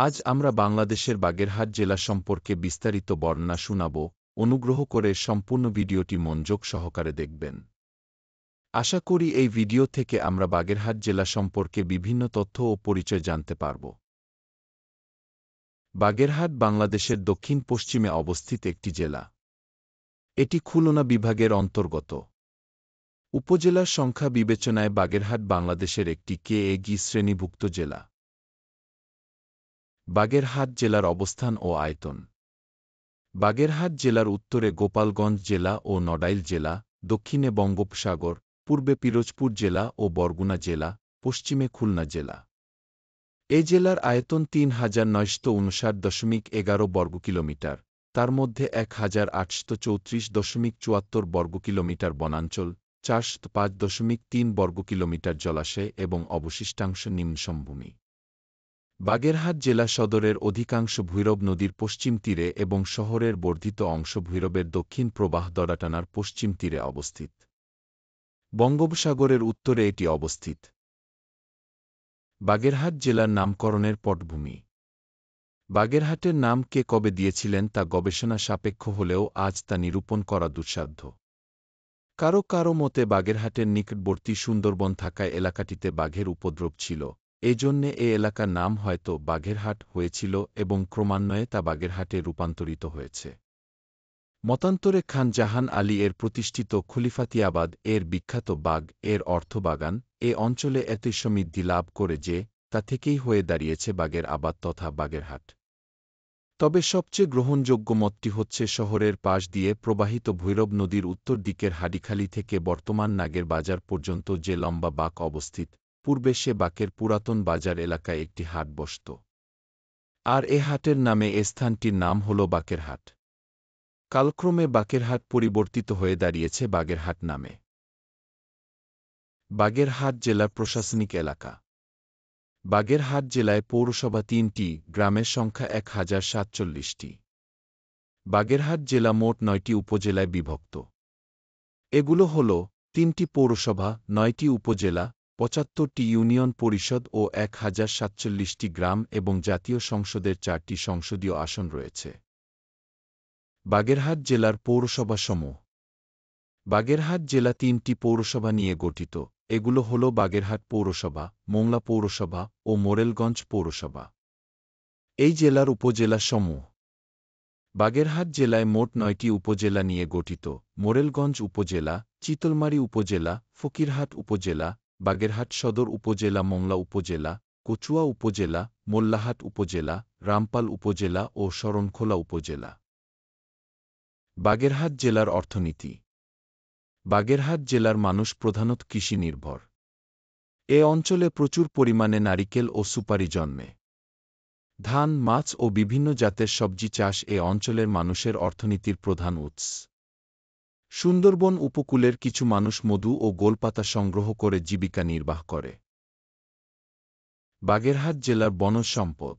আজ আমরা বাংলাদেশের বাগেরহাট জেলা সম্পর্কে বিস্তারিত বর্ণনা শোনাব। অনুগ্রহ করে সম্পূর্ণ ভিডিওটি মনোযোগ সহকারে দেখবেন। আশা করি এই ভিডিও থেকে আমরা বাগেরহাট জেলা সম্পর্কে বিভিন্ন তথ্য ও পরিচয় জানতে পারব। বাগেরহাট বাংলাদেশের দক্ষিণ পশ্চিমে অবস্থিত একটি জেলা। এটি খুলনা বিভাগের অন্তর্গত। উপজেলার সংখ্যা বিবেচনায় বাগেরহাট বাংলাদেশের একটি কে-এ-গি শ্রেণীভুক্ত জেলা। বাগেরহাট জেলার অবস্থান ও আয়তন। বাগেরহাট জেলার উত্তরে গোপালগঞ্জ জেলা ও নড়াইল জেলা, দক্ষিণে বঙ্গোপসাগর, পূর্বে পিরোজপুর জেলা ও বরগুনা জেলা, পশ্চিমে খুলনা জেলা। এ জেলার আয়তন ৩,৯৫৯.১১ বর্গকিলোমিটার, তার মধ্যে ১,৮34.৭৪ বর্গকিলোমিটার বনাঞ্চল, ৪০৫.৩ বর্গকিলোমিটার জলাশয় এবং অবশিষ্টাংশ নিম্নসমভূমি। বাগেরহাট জেলা সদরের অধিকাংশ ভৈরব নদীর পশ্চিম তীরে এবং শহরের বর্ধিত অংশ ভৈরবের দক্ষিণ প্রবাহ দড়াটানার পশ্চিম তীরে অবস্থিত। বঙ্গোপসাগরের উত্তরে এটি অবস্থিত। বাগেরহাট জেলার নামকরণের পটভূমি। বাগেরহাটের নাম কে কবে দিয়েছিলেন তা গবেষণা সাপেক্ষ হলেও আজ তা নিরূপণ করা দুঃসাধ্য। কারো কারো মতে বাগেরহাটের নিকটবর্তী সুন্দরবন থাকায় এলাকাটিতে বাঘের উপদ্রব ছিল, এজন্যে এ এলাকার নাম হয়তো বাঘেরহাট হয়েছিল এবং ক্রমান্বয়ে তা বাগেরহাটে রূপান্তরিত হয়েছে। মতান্তরে খান জাহান আলী এর প্রতিষ্ঠিত খলিফাতিয়াবাদ এর বিখ্যাত বাগ এর অর্থ বাগান এ অঞ্চলে এতই সমৃদ্ধি লাভ করে যে তা থেকেই হয়ে দাঁড়িয়েছে বাগের আবাদ তথা বাগেরহাট। তবে সবচেয়ে গ্রহণযোগ্য মতটি হচ্ছে শহরের পাশ দিয়ে প্রবাহিত ভৈরব নদীর উত্তর দিকের হাডিখালি থেকে বর্তমান নাগের বাজার পর্যন্ত যে লম্বা বাঁক অবস্থিত, পূর্বে সে বাঁকের পুরাতন বাজার এলাকায় একটি হাট বসত। আর এ হাটের নামে এ স্থানটির নাম হল বাকেরহাট। কালক্রমে বাকেরহাট পরিবর্তিত হয়ে দাঁড়িয়েছে বাগেরহাট নামে। বাগেরহাট জেলার প্রশাসনিক এলাকা। বাগেরহাট জেলায় পৌরসভা ৩টি, গ্রামের সংখ্যা ১,০৪৭টি। বাগেরহাট জেলা মোট ৯টি উপজেলায় বিভক্ত। এগুলো হল ৩টি পৌরসভা, ৯টি উপজেলা, ৭৫টি ইউনিয়ন পরিষদ ও ১,০৪৭টি গ্রাম এবং জাতীয় সংসদের ৪টি সংসদীয় আসন রয়েছে। বাগেরহাট জেলার পৌরসভাসমূহ। বাগেরহাট জেলা ৩টি পৌরসভা নিয়ে গঠিত, এগুলো হল বাগেরহাট পৌরসভা, মোংলা পৌরসভা ও মোরেলগঞ্জ পৌরসভা। এই জেলার উপজেলাসমূহ। বাগেরহাট জেলায় মোট ৯টি উপজেলা নিয়ে গঠিত: মোরেলগঞ্জ উপজেলা, চিতলমারী উপজেলা, ফকিরহাট উপজেলা, বাগেরহাট সদর উপজেলা, মোংলা উপজেলা, কচুয়া উপজেলা, মোল্লাহাট উপজেলা, রামপাল উপজেলা ও শরণখোলা উপজেলা। বাগেরহাট জেলার অর্থনীতি। বাগেরহাট জেলার মানুষ প্রধানত কৃষি নির্ভর। এ অঞ্চলে প্রচুর পরিমাণে নারিকেল ও সুপারি জন্মে। ধান, মাছ ও বিভিন্ন জাতের সবজি চাষ এ অঞ্চলের মানুষের অর্থনীতির প্রধান উৎস। সুন্দরবন উপকূলের কিছু মানুষ মধু ও গোলপাতা সংগ্রহ করে জীবিকা নির্বাহ করে। বাগেরহাট জেলার বনজ সম্পদ।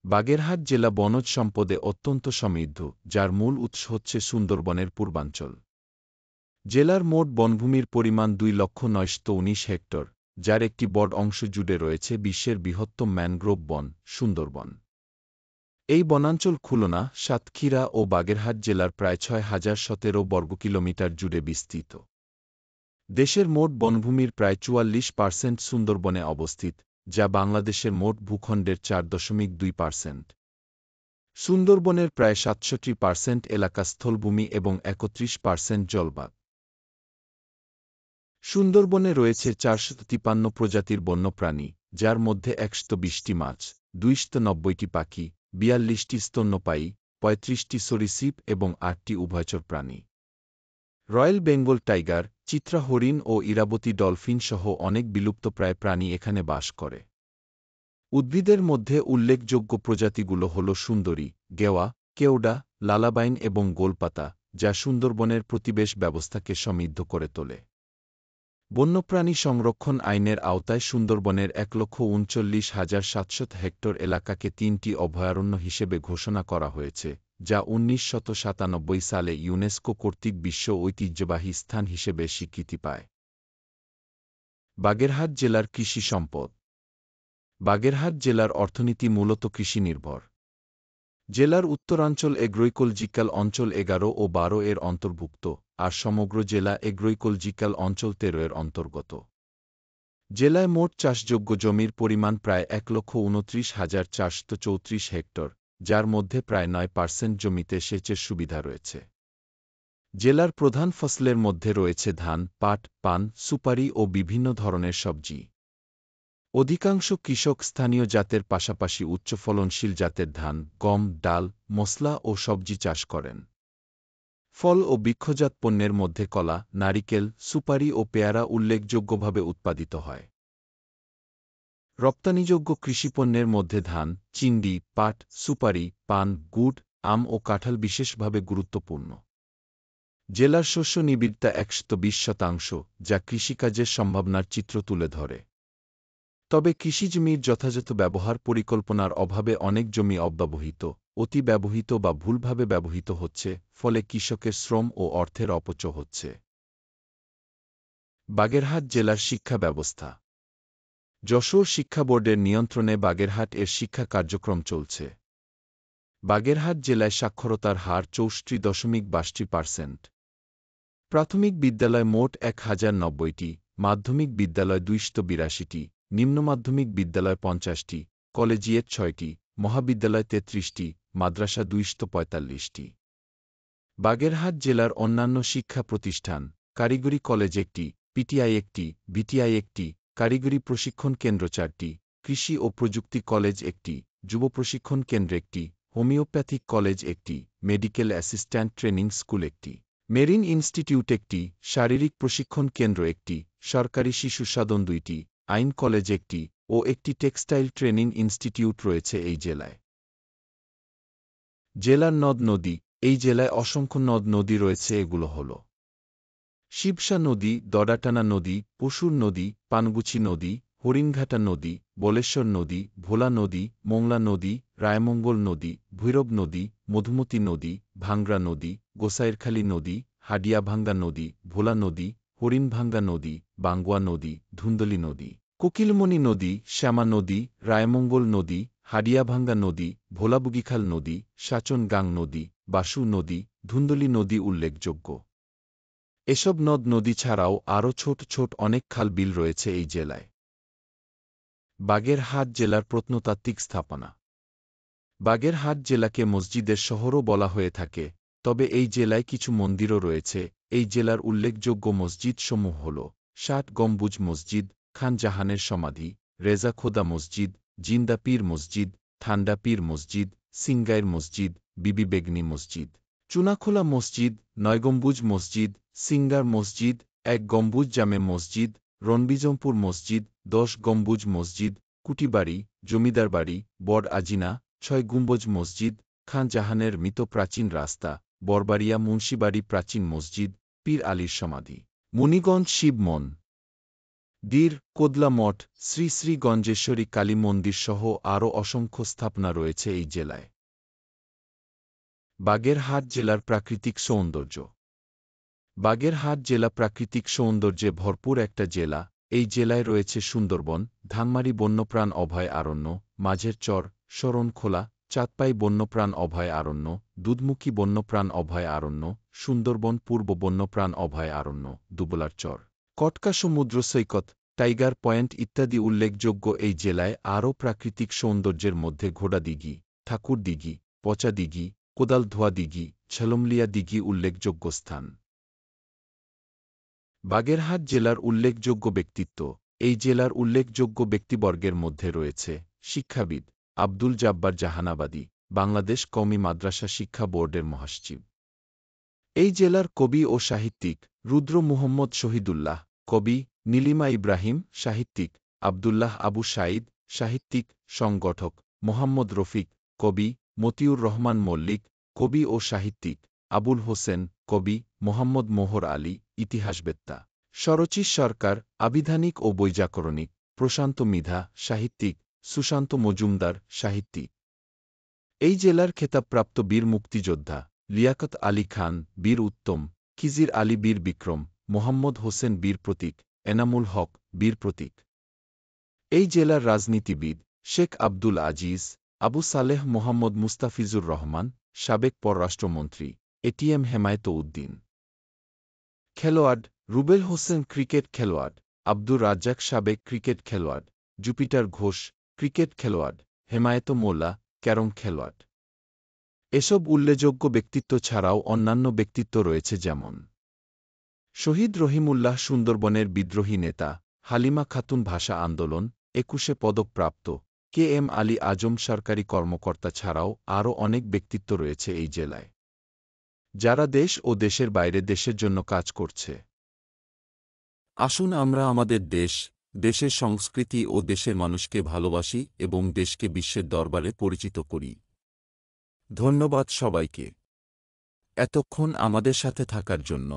বাগেরহাট জেলা বনজ সম্পদে অত্যন্ত সমৃদ্ধ, যার মূল উৎস হচ্ছে সুন্দরবনের পূর্বাঞ্চল। জেলার মোট বনভূমির পরিমাণ ২,৯১৯,০০০ হেক্টর, যার একটি বড় অংশ জুড়ে রয়েছে বিশ্বের বৃহত্তম ম্যানগ্রোভ বন, সুন্দরবন। এই বনাঞ্চল খুলনা, সাতক্ষীরা ও বাগেরহাট জেলার প্রায় ৬,০১৭ বর্গকিলোমিটার জুড়ে বিস্তৃত। দেশের মোট বনভূমির প্রায় ৪৪% সুন্দরবনে অবস্থিত, যা বাংলাদেশের মোট ভূখণ্ডের ৪.২%। সুন্দরবনের প্রায় ৬৭% এলাকা স্থলভূমি এবং ৩১% জলভাগ। সুন্দরবনে রয়েছে ৪৫৩ প্রজাতির বন্যপ্রাণী, যার মধ্যে ১২০টি মাছ, ২৯০টি পাখি, ৪২টি স্তন্যপায়ী, ৩৫টি সরীসৃপ এবং ৮টি উভয়চর প্রাণী। রয়্যাল বেঙ্গল টাইগার, চিত্রা হরিণ ও ইরাবতী ডলফিন সহ অনেক বিলুপ্তপ্রায় প্রাণী এখানে বাস করে। উদ্ভিদের মধ্যে উল্লেখযোগ্য প্রজাতিগুলো হল সুন্দরী, গেওয়া, কেওডা, লালাবাইন এবং গোলপাতা, যা সুন্দরবনের প্রতিবেশ ব্যবস্থাকে সমৃদ্ধ করে তোলে। বন্যপ্রাণী সংরক্ষণ আইনের আওতায় সুন্দরবনের ১,৩৯,৭০০ হেক্টর এলাকাকে ৩টি অভয়ারণ্য হিসেবে ঘোষণা করা হয়েছে, যা ১৯৯৭ সালে ইউনেস্কো কর্তৃক বিশ্ব ঐতিহ্যবাহী স্থান হিসেবে স্বীকৃতি পায়। বাগেরহাট জেলার কৃষি সম্পদ। বাগেরহাট জেলার অর্থনীতি মূলত কৃষি নির্ভর। জেলার উত্তরাঞ্চল এগ্রোইকোলজিক্যাল অঞ্চল ১১ ও ১২ এর অন্তর্ভুক্ত, আর সমগ্র জেলা এগ্রোইকোলজিক্যাল অঞ্চল ১৩ এর অন্তর্গত। জেলায় মোট চাষযোগ্য জমির পরিমাণ প্রায় ১,২৯,৪৩৪ হেক্টর, যার মধ্যে প্রায় ৯% জমিতে সেচের সুবিধা রয়েছে। জেলার প্রধান ফসলের মধ্যে রয়েছে ধান, পাট, পান, সুপারি ও বিভিন্ন ধরনের সবজি। অধিকাংশ কৃষক স্থানীয় জাতের পাশাপাশি উচ্চফলনশীল জাতের ধান, গম, ডাল, মসলা ও সবজি চাষ করেন। ফল ও বৃক্ষজাত পণ্যের মধ্যে কলা, নারিকেল, সুপারি ও পেয়ারা উল্লেখযোগ্যভাবে উৎপাদিত হয়। রপ্তানিযোগ্য কৃষিপণ্যের মধ্যে ধান, চিংড়ি, পাট, সুপারি, পান, গুড়, আম ও কাঁঠাল বিশেষভাবে গুরুত্বপূর্ণ। জেলার শস্য নিবিড়তা ১২০%, যা কৃষিকাজের সম্ভাবনার চিত্র তুলে ধরে। তবে কৃষিজমির যথাযথ ব্যবহার পরিকল্পনার অভাবে অনেক জমি অব্যবহৃত, অতি ব্যবহৃত বা ভুলভাবে ব্যবহৃত হচ্ছে, ফলে কৃষকের শ্রম ও অর্থের অপচয় হচ্ছে। বাগেরহাট জেলার শিক্ষা ব্যবস্থা। যশোর শিক্ষা বোর্ডের নিয়ন্ত্রণে বাগেরহাট এর শিক্ষা কার্যক্রম চলছে। বাগেরহাট জেলায় সাক্ষরতার হার ৬৪.৬২%। প্রাথমিক বিদ্যালয় মোট ১,০৯০টি, মাধ্যমিক বিদ্যালয় ২৮২টি, নিম্নমাধ্যমিক বিদ্যালয় ৫০টি, কলেজিয়েট ৬টি, মহাবিদ্যালয় ৩৩টি, মাদ্রাসা ২৪৫টি। বাগেরহাট জেলার অন্যান্য শিক্ষা প্রতিষ্ঠান: কারিগরি কলেজ ১টি, পিটিআই ১টি, বিটিআই 1টি, কারিগরি প্রশিক্ষণ কেন্দ্র 4টি, কৃষি ও প্রযুক্তি কলেজ 1টি, যুব প্রশিক্ষণ কেন্দ্র 1টি, হোমিওপ্যাথিক কলেজ 1টি, মেডিকেল অ্যাসিস্ট্যান্ট ট্রেনিং স্কুল 1টি, মেরিন ইনস্টিটিউট 1টি, শারীরিক প্রশিক্ষণ কেন্দ্র 1টি, সরকারি শিশু সদন 2টি, আইন কলেজ 1টি ও একটি টেক্সটাইল ট্রেনিং ইনস্টিটিউট রয়েছে এই জেলায়। জেলার নদ-নদী। এই জেলায় অসংখ্য নদ-নদী রয়েছে, এগুলো হল: শিবসা নদী, দড়াটানা নদী, পশুর নদী, পানগুছি নদী, হরিণঘাটা নদী, বলেশ্বর নদী, ভোলা নদী, মোংলা নদী, রায়মঙ্গল নদী, ভৈরব নদী, মধুমতি নদী, ভাঙ্গরা নদী, গোসাইরখালী নদী, হাডিয়াভাঙ্গা নদী, ভোলা নদী, হরিণভাঙ্গা নদী, বাঙ্গুয়া নদী, ধুন্দলী নদী, কোকিলমণি নদী, শ্যামা নদী, রায়মঙ্গল নদী, হাডিয়াভাঙ্গা নদী, ভোলাবুগিখাল নদী, সাচন-গাং নদী, বাসু নদী, ধুন্দলী নদী উল্লেখযোগ্য। এসব নদ-নদী ছাড়াও আরও ছোট ছোট অনেক খাল-বিল রয়েছে এই জেলায়। বাগেরহাট জেলার প্রত্নতাত্ত্বিক স্থাপনা। বাগেরহাট জেলাকে মসজিদের শহরও বলা হয়ে থাকে, তবে এই জেলায় কিছু মন্দিরও রয়েছে। এই জেলার উল্লেখযোগ্য মসজিদসমূহ হল: ৬০ গম্বুজ মসজিদ, খান জাহানের সমাধি, রেজা খোদা মসজিদ, জিন্দা পীর মসজিদ, ঠান্ডা পীর মসজিদ, সিঙ্গাইর মসজিদ, বিবি বেগনি মসজিদ, চুনাখোলা মসজিদ, ৯ গম্বুজ মসজিদ, সিঙ্গার মসজিদ, ১ গম্বুজ জামে মসজিদ, রণবিজমপুর মসজিদ, ১০ গম্বুজ মসজিদ, কুটিবাড়ি, জমিদার বাড়ি, বড় আজিনা, ৬ গুম্বজ মসজিদ, খান জাহানের মৃত প্রাচীন রাস্তা, বরবাড়িয়া মুন্সিবাড়ি প্রাচীন মসজিদ, পীর আলীর সমাধি, মুনিগঞ্জ শিব মন্দির, কোদলা মঠ, শ্রী শ্রী গঞ্জেশ্বরী কালী মন্দির সহ আরও অসংখ্য স্থাপনা রয়েছে এই জেলায়। বাগেরহাট জেলার প্রাকৃতিক সৌন্দর্য। বাগেরহাট জেলা প্রাকৃতিক সৌন্দর্যে ভরপুর একটা জেলা। এই জেলায় রয়েছে সুন্দরবন, ধানমারি বন্যপ্রাণ অভয় আরণ্য, মাঝের চর, শরণখোলা, চাঁদপাই বন্যপ্রাণ অভয় আরণ্য, দুধমুখী বন্যপ্রাণ অভয় আরণ্য, সুন্দরবন পূর্ব বন্যপ্রাণ অভয় আরণ্য, দুবলার চর, কটকা সমুদ্র সৈকত, টাইগার পয়েন্ট ইত্যাদি উল্লেখযোগ্য। এই জেলায় আরও প্রাকৃতিক সৌন্দর্যের মধ্যে ঘোড়া দিঘি, ঠাকুর দিঘি, পচা দিঘি, কোদালধোয়া দিঘি, ঝালমলিয়া দিঘি উল্লেখযোগ্য স্থান। বাগেরহাট জেলার উল্লেখযোগ্য ব্যক্তিত্ব। এই জেলার উল্লেখযোগ্য ব্যক্তিবর্গের মধ্যে রয়েছে: শিক্ষাবিদ আব্দুল জাব্বার জাহানাবাদী, বাংলাদেশ কওমি মাদ্রাসা শিক্ষা বোর্ডের মহাসচিব। এই জেলার কবি ও সাহিত্যিক: রুদ্র মুহম্মদ শহীদুল্লাহ, কবি; নীলিমা ইব্রাহিম, সাহিত্যিক; আবদুল্লাহ আবু সাঈদ, সাহিত্যিক, সংগঠক; মোহাম্মদ রফিক, কবি; মতিউর রহমান মল্লিক, কবি ও সাহিত্যিক; আবুল হোসেন, কবি; মোহাম্মদ মোহর আলী, ইতিহাসবেত্তা; শরচিস সরকার, আবিধানিক ও বৈযাকরণিক; প্রশান্ত মৃধা, সাহিত্যিক; সুশান্ত মজুমদার, সাহিত্যিক। এই জেলার খেতাবপ্রাপ্ত বীর মুক্তিযোদ্ধা: লিয়াকত আলী খান, বীর উত্তম; খিজির আলী, বীর বিক্রম; মোহাম্মদ হোসেন, বীর প্রতীক; এনামুল হক, বীর প্রতীক। এই জেলার রাজনীতিবিদ: শেখ আব্দুল আজিজ, আবু সালেহ মোহাম্মদ মুস্তাফিজুর রহমান, সাবেক পররাষ্ট্রমন্ত্রী, এটিএম হেমায়েত উদ্দিন। খেলোয়াড়: রুবেল হোসেন ক্রিকেট খেলোয়াড়, আব্দুর রাজ্জাক সাবেক ক্রিকেট খেলোয়াড়, জুপিটার ঘোষ ক্রিকেট খেলোয়াড়, হেমায়েত মোল্লা ক্যারম খেলোয়াড়। এসব উল্লেখযোগ্য ব্যক্তিত্ব ছাড়াও অন্যান্য ব্যক্তিত্ব রয়েছে যেমন শহীদ রহিমউল্লাহ সুন্দরবনের বিদ্রোহী নেতা, হালিমা খাতুন ভাষা আন্দোলন ২১শে পদকপ্রাপ্ত, কে এম আলী আজম সরকারি কর্মকর্তা ছাড়াও আরও অনেক ব্যক্তিত্ব রয়েছে এই জেলায়, যারা দেশ ও দেশের বাইরে দেশের জন্য কাজ করছে। আসুন আমরা আমাদের দেশ, দেশের সংস্কৃতি ও দেশের মানুষকে ভালোবাসি এবং দেশকে বিশ্বের দরবারে পরিচিত করি। ধন্যবাদ সবাইকে এতক্ষণ আমাদের সাথে থাকার জন্য।